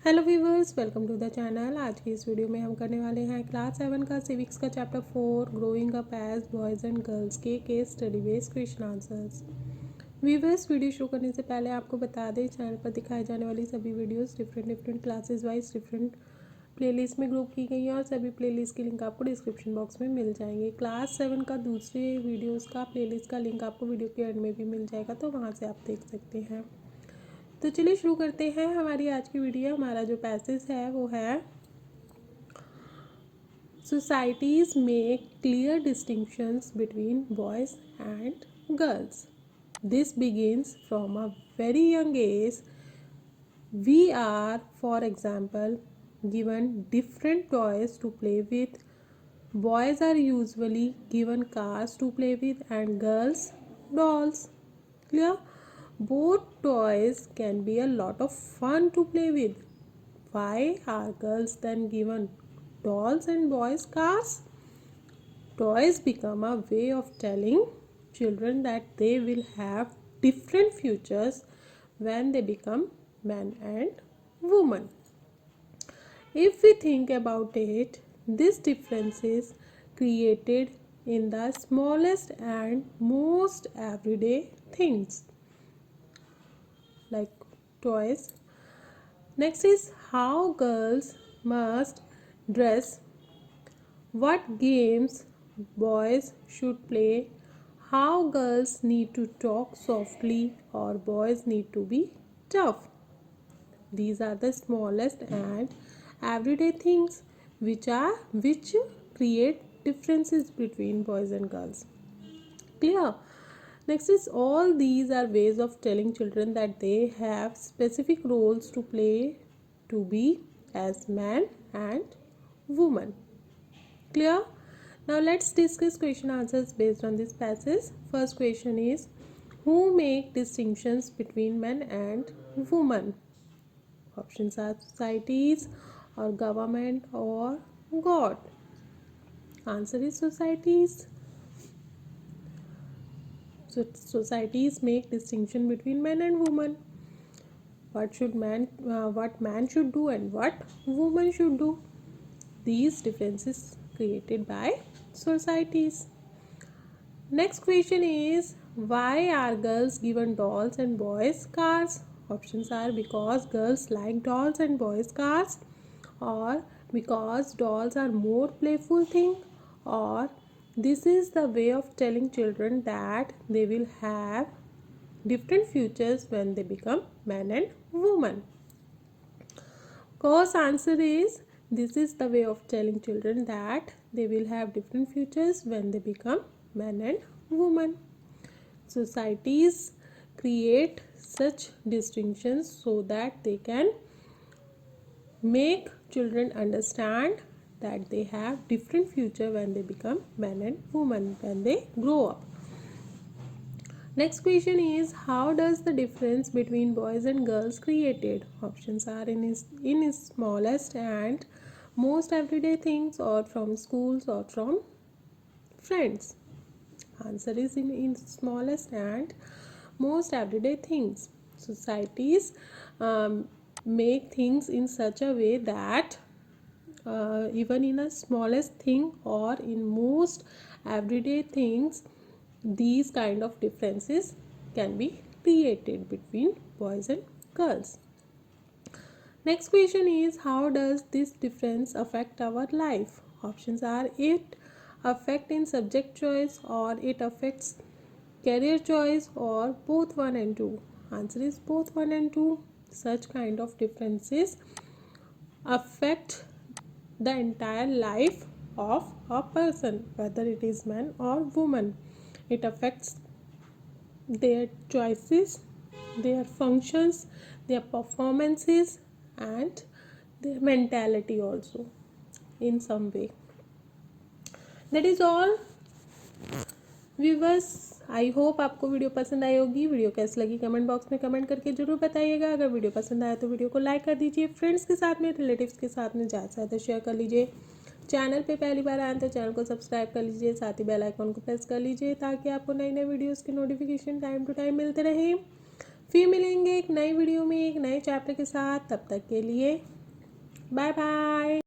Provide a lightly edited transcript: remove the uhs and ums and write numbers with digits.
Hello viewers, welcome to the channel. आज की इस वीडियो में हम करने वाले हैं क्लास 7 का सिविक्स का chapter 4 growing up as boys and girls के case study based question answers. Viewers, video शुरू करने से पहले आपको बता दें, चैनल पर दिखाई जाने वाली सभी videos different classes wise different playlist में ग्रुप की गई हैं और सभी प्लेलिस्ट की लिंक आपको डिस्क्रिप्शन बॉक्स में मिल जाएंगे। क्लास 7 का दूसरे वीडियोज़ का प्लेलिस्ट का लिंक आपको वीडियो के एंड में भी मिल जाएगा, तो वहाँ से आप देख सकते हैं। तो चलिए शुरू करते हैं हमारी आज की वीडियो। हमारा जो पैसेज है वो है societies make clear distinctions between boys and girls. This begins from a very young age. We are for example given different toys to play with. Boys are usually given cars to play with and girls dolls. Clear? Both toys can be a lot of fun to play with. Why are girls then given dolls and boys cars? Toys become a way of telling children that they will have different futures when they become man and woman. If we think about it, this difference is created in the smallest and most everyday things like toys. Next is how girls must dress, what games boys should play, how girls need to talk softly or boys need to be tough. These are the smallest and everyday things which create differences between boys and girls. Clear? Next is all these are ways of telling children that they have specific roles to play to be as man and woman. Clear? Now let's discuss question answers based on this passage. First question is, who make distinctions between men and women? Options are societies or government or God. Answer is societies. So societies make distinction between men and women. What man should do and what woman should do. These differences created by societies. Next question is, why are girls given dolls and boys cars? Options are because girls like dolls and boys cars, or because dolls are more playful thing, or this is the way of telling children that they will have different futures when they become man and woman. Course answer is, this is the way of telling children that they will have different futures when they become man and woman. Societies create such distinctions so that they can make children understand that they have different future when they become man and woman, when they grow up. Next question is, how does the difference between boys and girls created? Options are in his smallest and most everyday things, or from schools, or from friends. Answer is in smallest and most everyday things. Societies make things in such a way that even in a smallest thing or in most everyday things, these kind of differences can be created between boys and girls. Next question is, how does this difference affect our life? Options are, it affect in subject choice, or it affects career choice, or both 1 and 2. Answer is both 1 and 2. Such kind of differences affect the entire life of a person, whether it is man or woman. It affects their choices, their functions, their performances, and their mentality also in some way. That is all viewers. I hope आपको video पसंद आई होगी। Video कैसी लगी comment box में comment करके जरूर बताइएगा। अगर वीडियो पसंद आया तो वीडियो को लाइक कर दीजिए, फ्रेंड्स के साथ में, रिलेटिव्स के साथ में ज़्यादा से ज़्यादा शेयर कर लीजिए। चैनल पे पहली बार आए तो चैनल को सब्सक्राइब कर लीजिए, साथ ही बेल आइकन को प्रेस कर लीजिए ताकि आपको नई नई वीडियोज़ की नोटिफिकेशन टाइम टू टाइम मिलते रहें। फिर मिलेंगे एक नई वीडियो में एक नए चैप्टर के साथ। तब तक के लिए Bye bye.